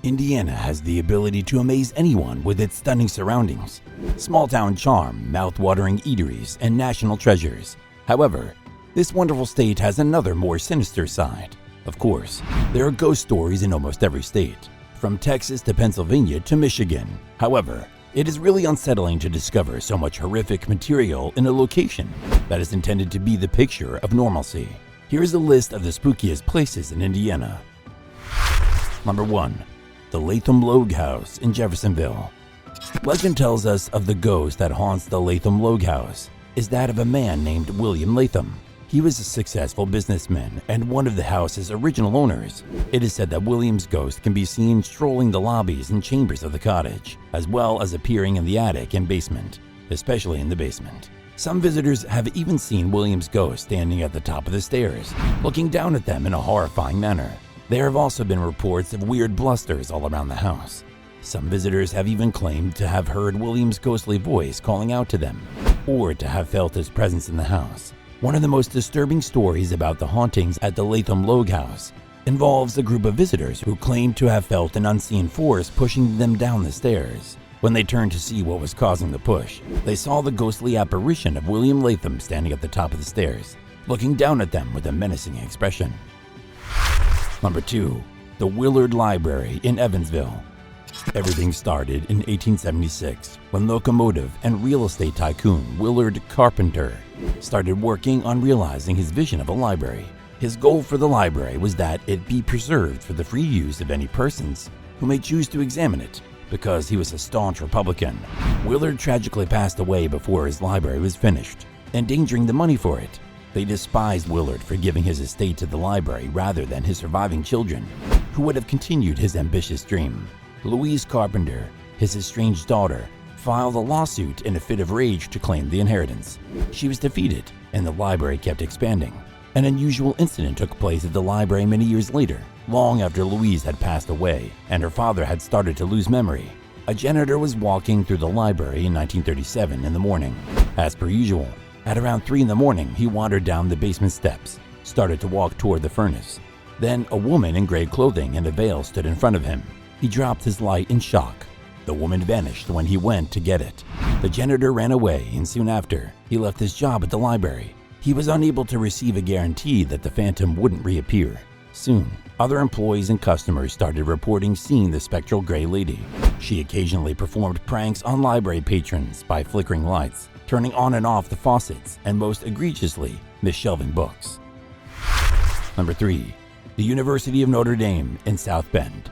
Indiana has the ability to amaze anyone with its stunning surroundings, small-town charm, mouth-watering eateries, and national treasures. However, this wonderful state has another more sinister side. Of course, there are ghost stories in almost every state, from Texas to Pennsylvania to Michigan. However, it is really unsettling to discover so much horrific material in a location that is intended to be the picture of normalcy. Here's a list of the spookiest places in Indiana. Number 1. The Latham Log House in Jeffersonville. Legend tells us of the ghost that haunts the Latham Log House is that of a man named William Latham. He was a successful businessman and one of the house's original owners. It is said that William's ghost can be seen strolling the lobbies and chambers of the cottage, as well as appearing in the attic and basement, especially in the basement. Some visitors have even seen William's ghost standing at the top of the stairs, looking down at them in a horrifying manner. There have also been reports of weird blusters all around the house. Some visitors have even claimed to have heard William's ghostly voice calling out to them, or to have felt his presence in the house. One of the most disturbing stories about the hauntings at the Latham Log House involves a group of visitors who claimed to have felt an unseen force pushing them down the stairs. When they turned to see what was causing the push, they saw the ghostly apparition of William Latham standing at the top of the stairs, looking down at them with a menacing expression. Number 2. The Willard Library in Evansville. Everything started in 1876 when locomotive and real estate tycoon Willard Carpenter started working on realizing his vision of a library. His goal for the library was that it be preserved for the free use of any persons who may choose to examine it. Because he was a staunch Republican, Willard tragically passed away before his library was finished, endangering the money for it. They despised Willard for giving his estate to the library rather than his surviving children, who would have continued his ambitious dream. Louise Carpenter, his estranged daughter, filed a lawsuit in a fit of rage to claim the inheritance. She was defeated, and the library kept expanding. An unusual incident took place at the library many years later, long after Louise had passed away and her father had started to lose memory. A janitor was walking through the library in 1937 in the morning. As per usual, at around 3 in the morning, he wandered down the basement steps, started to walk toward the furnace. Then a woman in gray clothing and a veil stood in front of him. He dropped his light in shock. The woman vanished when he went to get it. The janitor ran away, and soon after, he left his job at the library. He was unable to receive a guarantee that the phantom wouldn't reappear. Soon, other employees and customers started reporting seeing the spectral gray lady. She occasionally performed pranks on library patrons by flickering lights, turning on and off the faucets, and most egregiously, misshelving books. Number 3. The University of Notre Dame in South Bend.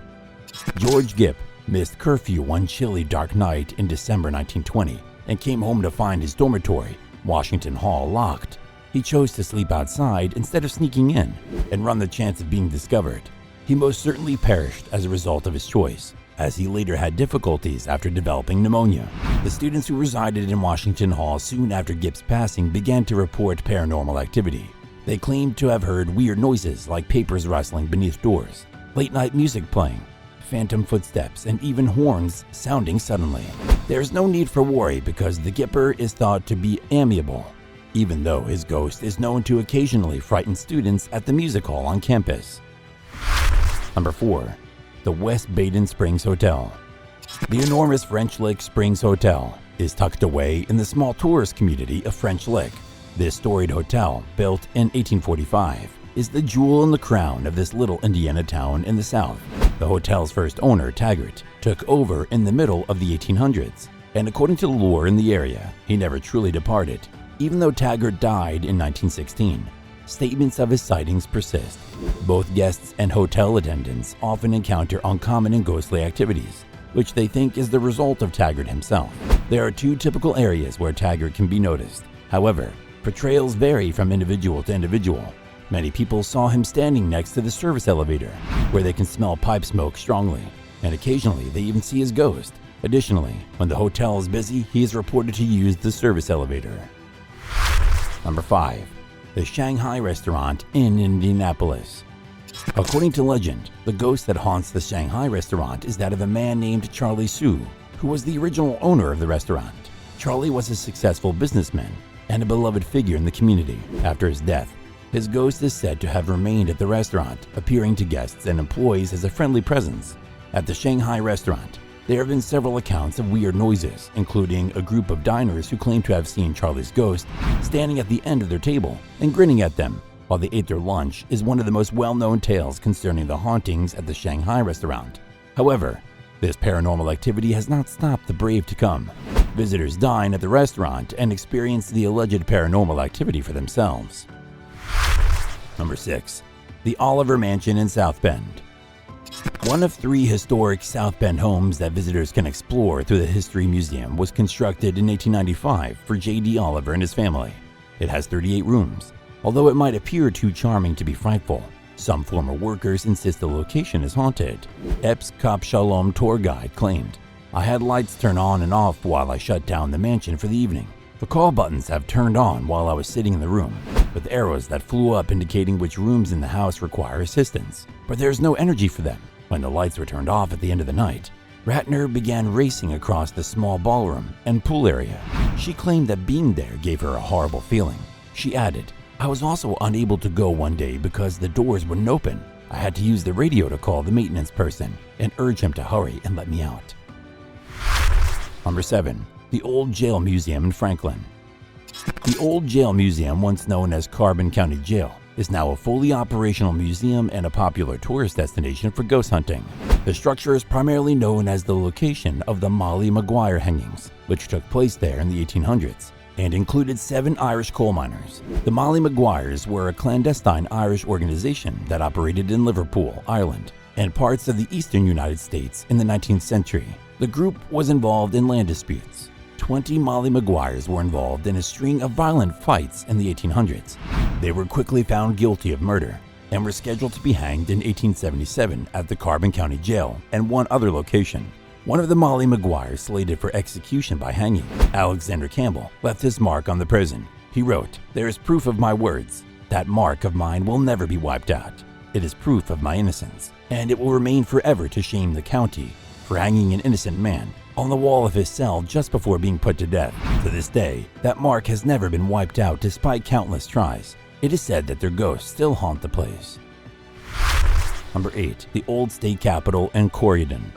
George Gipp missed curfew one chilly dark night in December 1920 and came home to find his dormitory, Washington Hall, locked. He chose to sleep outside instead of sneaking in and run the chance of being discovered. He most certainly perished as a result of his choice, as he later had difficulties after developing pneumonia. The students who resided in Washington Hall soon after Gipp's passing began to report paranormal activity. They claimed to have heard weird noises like papers rustling beneath doors, late-night music playing, phantom footsteps, and even horns sounding suddenly. There is no need for worry because the Gipper is thought to be amiable, even though his ghost is known to occasionally frighten students at the music hall on campus. Number 4. The West Baden Springs Hotel. The enormous French Lick Springs Hotel is tucked away in the small tourist community of French Lick. This storied hotel, built in 1845, is the jewel in the crown of this little Indiana town in the south. The hotel's first owner, Taggart, took over in the middle of the 1800s, and according to the lore in the area, he never truly departed. Even though Taggart died in 1916, statements of his sightings persist. Both guests and hotel attendants often encounter uncommon and ghostly activities, which they think is the result of Taggart himself. There are 2 typical areas where Taggart can be noticed. However, portrayals vary from individual to individual. Many people saw him standing next to the service elevator, where they can smell pipe smoke strongly, and occasionally they even see his ghost. Additionally, when the hotel is busy, he is reported to use the service elevator. Number 5. The Shanghai Restaurant in Indianapolis. According to legend, the ghost that haunts the Shanghai Restaurant is that of a man named Charlie Su, who was the original owner of the restaurant. Charlie was a successful businessman and a beloved figure in the community. After his death, his ghost is said to have remained at the restaurant, appearing to guests and employees as a friendly presence. At the Shanghai Restaurant, there have been several accounts of weird noises, including a group of diners who claim to have seen Charlie's ghost standing at the end of their table and grinning at them while they ate their lunch is one of the most well-known tales concerning the hauntings at the Shanghai Restaurant. However, this paranormal activity has not stopped the brave to come. Visitors dine at the restaurant and experience the alleged paranormal activity for themselves. Number 6. The Oliver Mansion in South Bend. One of 3 historic South Bend homes that visitors can explore through the History Museum was constructed in 1895 for J.D. Oliver and his family. It has 38 rooms. Although it might appear too charming to be frightful, some former workers insist the location is haunted. Epps Cop Shalom tour guide claimed, "I had lights turn on and off while I shut down the mansion for the evening. The call buttons have turned on while I was sitting in the room, with arrows that flew up indicating which rooms in the house require assistance, but there's no energy for them. When the lights were turned off at the end of the night, Ratner began racing across the small ballroom and pool area. She claimed that being there gave her a horrible feeling. She added, I was also unable to go one day because the doors wouldn't open. I had to use the radio to call the maintenance person and urge him to hurry and let me out." Number 7. The Old Jail Museum in Franklin. The Old Jail Museum, once known as Carbon County Jail, is now a fully operational museum and a popular tourist destination for ghost hunting. The structure is primarily known as the location of the Molly Maguire hangings, which took place there in the 1800s. And included 7 Irish coal miners. The Molly Maguires were a clandestine Irish organization that operated in Liverpool, Ireland, and parts of the eastern United States in the 19th century. The group was involved in land disputes. 20 Molly Maguires were involved in a string of violent fights in the 1800s. They were quickly found guilty of murder and were scheduled to be hanged in 1877 at the Carbon County Jail and one other location. One of the Molly Maguires slated for execution by hanging, Alexander Campbell, left his mark on the prison. He wrote, "There is proof of my words. That mark of mine will never be wiped out. It is proof of my innocence, and it will remain forever to shame the county for hanging an innocent man on the wall of his cell just before being put to death. To this day, that mark has never been wiped out despite countless tries. It is said that their ghosts still haunt the place." Number 8. The Old State Capitol in Corydon.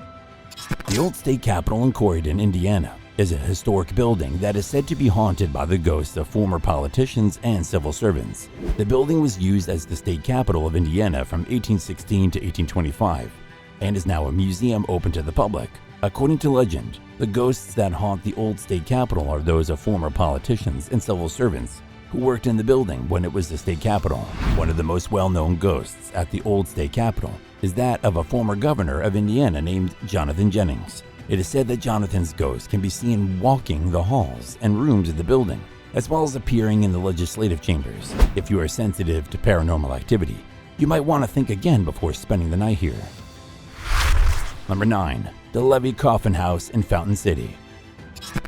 The Old State Capitol in Corydon, Indiana, is a historic building that is said to be haunted by the ghosts of former politicians and civil servants. The building was used as the state capitol of Indiana from 1816 to 1825 and is now a museum open to the public. According to legend, the ghosts that haunt the Old State Capitol are those of former politicians and civil servants who worked in the building when it was the state capitol. One of the most well-known ghosts at the Old State Capitol is that of a former governor of Indiana named Jonathan Jennings. It is said that Jonathan's ghost can be seen walking the halls and rooms of the building, as well as appearing in the legislative chambers. If you are sensitive to paranormal activity, you might want to think again before spending the night here. Number 9. The Levee Coffin House in Fountain City.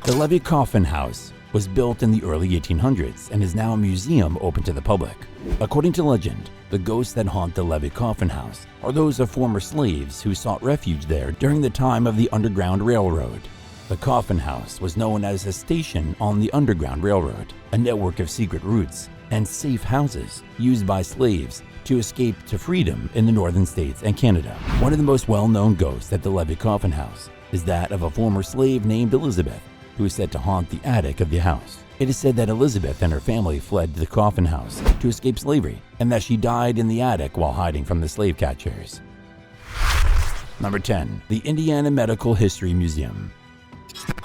The Levee Coffin House was built in the early 1800s and is now a museum open to the public. According to legend, the ghosts that haunt the Levee Coffin House are those of former slaves who sought refuge there during the time of the Underground Railroad. The Coffin House was known as a station on the Underground Railroad, a network of secret routes and safe houses used by slaves to escape to freedom in the northern states and Canada. One of the most well-known ghosts at the Levee Coffin House is that of a former slave named Elizabeth, who is said to haunt the attic of the house. It is said that Elizabeth and her family fled the Coffin House to escape slavery, and that she died in the attic while hiding from the slave catchers. Number 10. The Indiana Medical History Museum.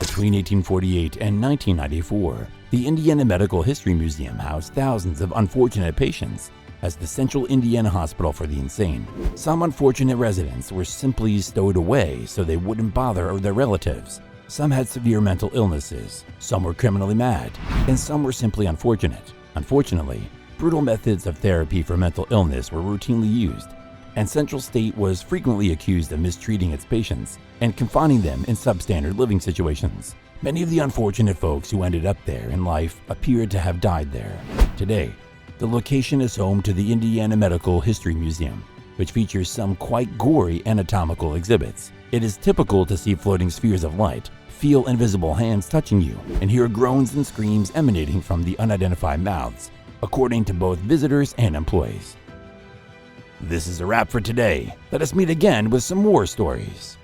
Between 1848 and 1994, the Indiana Medical History Museum housed thousands of unfortunate patients as the Central Indiana Hospital for the Insane. Some unfortunate residents were simply stowed away so they wouldn't bother their relatives. Some had severe mental illnesses, some were criminally mad, and some were simply unfortunate. Unfortunately, brutal methods of therapy for mental illness were routinely used, and Central State was frequently accused of mistreating its patients and confining them in substandard living situations. Many of the unfortunate folks who ended up there in life appeared to have died there. Today, the location is home to the Indiana Medical History Museum, which features some quite gory anatomical exhibits. It is typical to see floating spheres of light, feel invisible hands touching you, and hear groans and screams emanating from the unidentified mouths, according to both visitors and employees. This is a wrap for today. Let us meet again with some more stories.